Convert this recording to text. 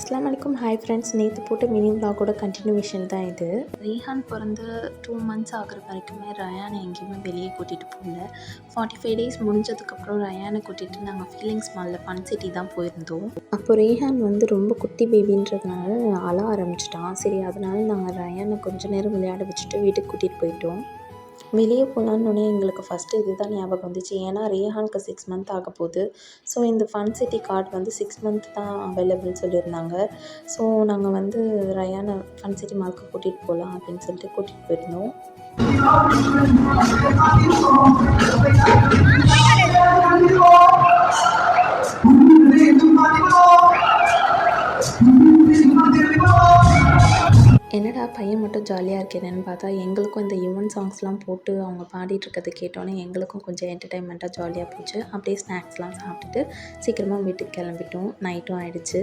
அஸ்ஸலாமு அலைக்கும். Hi friends, நேற்று போட்ட மினி விலாகோட கண்டினியூவேஷன் தான் இது. ரீஹான் பிறந்து 2 மந்த்ஸ் ஆகிற வரைக்குமே ரயானை எங்கேயுமே வெளியே கூட்டிகிட்டு போகல. 45 டேஸ் முடிஞ்சதுக்கப்புறம் ரயானை கூட்டிகிட்டு நாங்கள் ஃபீலிங்ஸ் மாலில் ஃபன் சிட்டி தான் போயிருந்தோம். அப்போ ரீஹான் ரொம்ப குட்டி பேபின்றதுனால அழ ஆரம்பிச்சிட்டான். சரி, அதனால நாங்கள் ரயானை கொஞ்சம் நேரம் விளையாட வச்சுட்டு வீட்டுக்கு கூட்டிகிட்டு போயிட்டோம். வெளியே போகலான்னொன்னே எங்களுக்கு ஃபஸ்ட்டு இது தான் ஞாபகம் வந்துச்சு. ஏன்னா ரீஹானுக்கு 6 மந்த் ஆக போகுது. ஸோ இந்த ஃபன் சிட்டி கார்டு 6 மந்த் தான் அவைலபிள் சொல்லியிருந்தாங்க. ஸோ நாங்கள் ரயானை ஃபன் சிட்டி மாலுக்கு கூட்டிகிட்டு போகலாம் அப்படின்னு சொல்லிட்டு கூட்டிகிட்டு போயிருந்தோம். என்னடா பையன் மட்டும் ஜாலியாக இருக்கேன்னு பார்த்தா எங்களுக்கும் இந்த யுவன் சாங்ஸ்லாம் போட்டு அவங்க பாடிட்டுருக்கதை கேட்டோன்னே எங்களுக்கும் கொஞ்சம் என்டர்டைன்மெண்ட்டாக ஜாலியாக போச்சு. அப்படியே ஸ்நாக்ஸ்லாம் சாப்பிட்டுட்டு சீக்கிரமாக வீட்டுக்கு கிளம்பிட்டோம். நைட்டும் ஆகிடுச்சு.